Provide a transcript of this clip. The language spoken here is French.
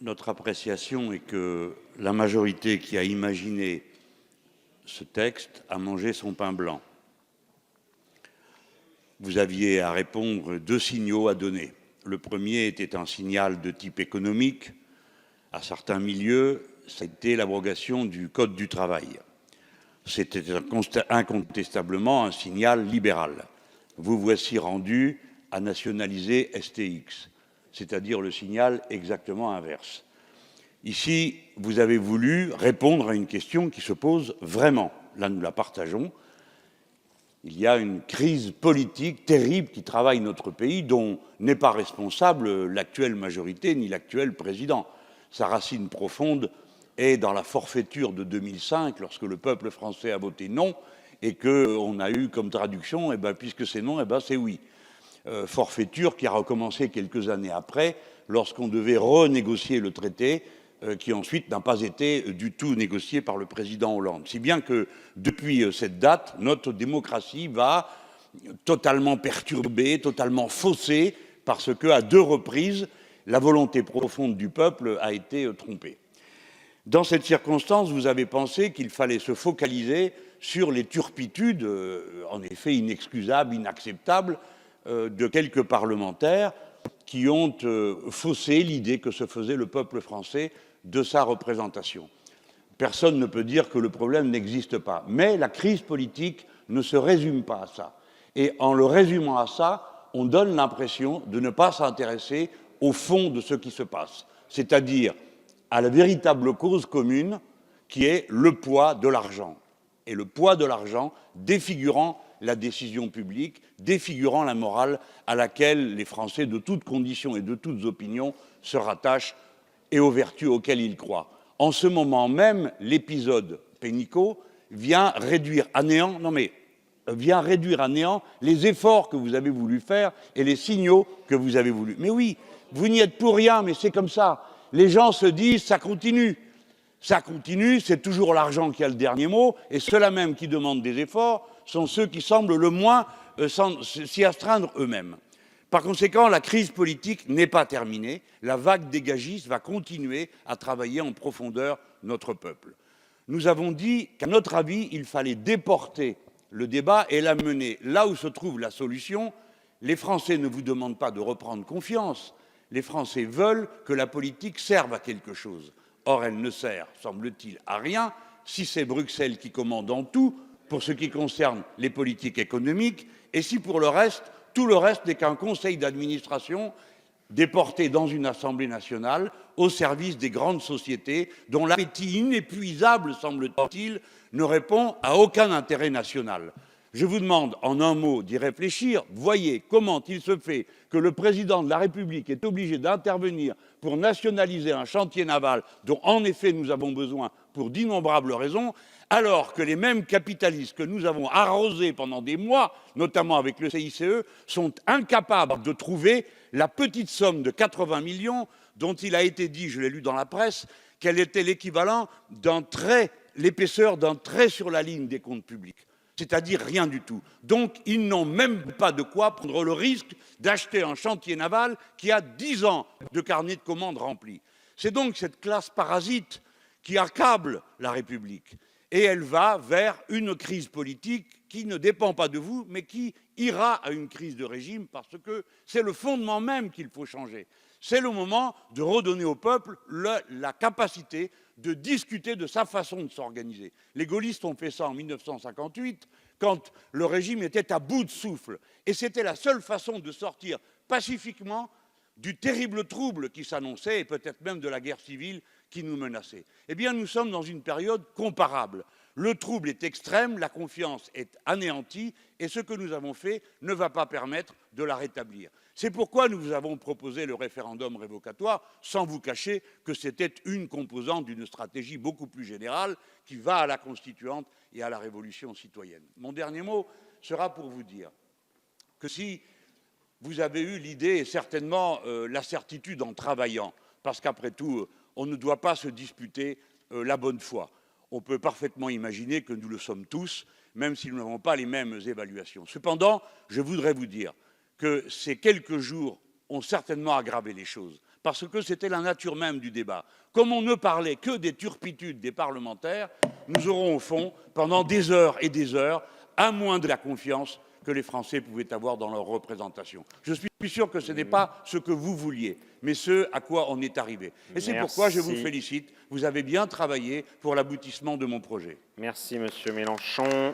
Notre appréciation est que la majorité qui a imaginé ce texte a mangé son pain blanc. Vous aviez à répondre 2 signaux à donner. Le premier était un signal de type économique. À certains milieux, c'était l'abrogation du Code du travail. C'était incontestablement un signal libéral. Vous voici rendu à nationaliser STX, c'est-à-dire le signal exactement inverse. Ici, vous avez voulu répondre à une question qui se pose vraiment. Là, nous la partageons. Il y a une crise politique terrible qui travaille notre pays, dont n'est pas responsable l'actuelle majorité ni l'actuel président. Sa racine profonde est dans la forfaiture de 2005, lorsque le peuple français a voté non, et qu'on a eu comme traduction, puisque c'est non, c'est oui. Forfaiture qui a recommencé quelques années après, lorsqu'on devait renégocier le traité, qui ensuite n'a pas été du tout négocié par le président Hollande. Si bien que depuis cette date, notre démocratie va totalement perturbée, totalement faussée, parce qu'à 2 reprises, la volonté profonde du peuple a été trompée. Dans cette circonstance, vous avez pensé qu'il fallait se focaliser sur les turpitudes, en effet inexcusables, inacceptables, de quelques parlementaires qui ont faussé l'idée que se faisait le peuple français de sa représentation. Personne ne peut dire que le problème n'existe pas. Mais la crise politique ne se résume pas à ça. Et en le résumant à ça, on donne l'impression de ne pas s'intéresser au fond de ce qui se passe, c'est-à-dire à la véritable cause commune qui est le poids de l'argent. Et le poids de l'argent défigurant la décision publique, défigurant la morale à laquelle les Français de toutes conditions et de toutes opinions se rattachent et aux vertus auxquelles ils croient. En ce moment même, l'épisode Pénicaud vient réduire à néant, les efforts que vous avez voulu faire et les signaux que vous avez voulu. Mais oui, vous n'y êtes pour rien, mais c'est comme ça. Les gens se disent, ça continue. Ça continue, c'est toujours l'argent qui a le dernier mot, et ceux-là même qui demandent des efforts sont ceux qui semblent le moins s'y astreindre eux-mêmes. Par conséquent, la crise politique n'est pas terminée. La vague dégagiste va continuer à travailler en profondeur notre peuple. Nous avons dit qu'à notre avis, il fallait déporter le débat et l'amener là où se trouve la solution. Les Français ne vous demandent pas de reprendre confiance. Les Français veulent que la politique serve à quelque chose. Or, elle ne sert, semble-t-il, à rien si c'est Bruxelles qui commande en tout pour ce qui concerne les politiques économiques et si pour le reste, tout le reste n'est qu'un conseil d'administration déporté dans une Assemblée nationale au service des grandes sociétés dont l'appétit inépuisable, semble-t-il, ne répond à aucun intérêt national. Je vous demande en un mot d'y réfléchir. Voyez comment il se fait que le président de la République est obligé d'intervenir pour nationaliser un chantier naval dont en effet nous avons besoin pour d'innombrables raisons, alors que les mêmes capitalistes que nous avons arrosés pendant des mois, notamment avec le CICE, sont incapables de trouver la petite somme de 80 millions dont il a été dit, je l'ai lu dans la presse, qu'elle était l'équivalent d'un trait, l'épaisseur d'un trait sur la ligne des comptes publics. C'est-à-dire rien du tout. Donc, ils n'ont même pas de quoi prendre le risque d'acheter un chantier naval qui a 10 ans de carnet de commandes rempli. C'est donc cette classe parasite qui accable la République. Et elle va vers une crise politique qui ne dépend pas de vous, mais qui ira à une crise de régime parce que c'est le fondement même qu'il faut changer. C'est le moment de redonner au peuple la capacité de discuter de sa façon de s'organiser. Les gaullistes ont fait ça en 1958, quand le régime était à bout de souffle. Et c'était la seule façon de sortir pacifiquement du terrible trouble qui s'annonçait, et peut-être même de la guerre civile qui nous menaçait. Eh bien, nous sommes dans une période comparable. Le trouble est extrême, la confiance est anéantie, et ce que nous avons fait ne va pas permettre de la rétablir. C'est pourquoi nous vous avons proposé le référendum révocatoire, sans vous cacher que c'était une composante d'une stratégie beaucoup plus générale qui va à la constituante et à la révolution citoyenne. Mon dernier mot sera pour vous dire que si vous avez eu l'idée et certainement la certitude en travaillant, parce qu'après tout, on ne doit pas se disputer la bonne foi. On peut parfaitement imaginer que nous le sommes tous, même si nous n'avons pas les mêmes évaluations. Cependant, je voudrais vous dire que ces quelques jours ont certainement aggravé les choses. parce que c'était la nature même du débat. Comme on ne parlait que des turpitudes des parlementaires, nous aurons au fond, pendant des heures et des heures, à moins de la confiance que les Français pouvaient avoir dans leur représentation. Je suis sûr que ce n'est pas ce que vous vouliez, mais ce à quoi on est arrivé. Et c'est pourquoi je vous félicite. Vous avez bien travaillé pour l'aboutissement de mon projet. Merci, Monsieur Mélenchon.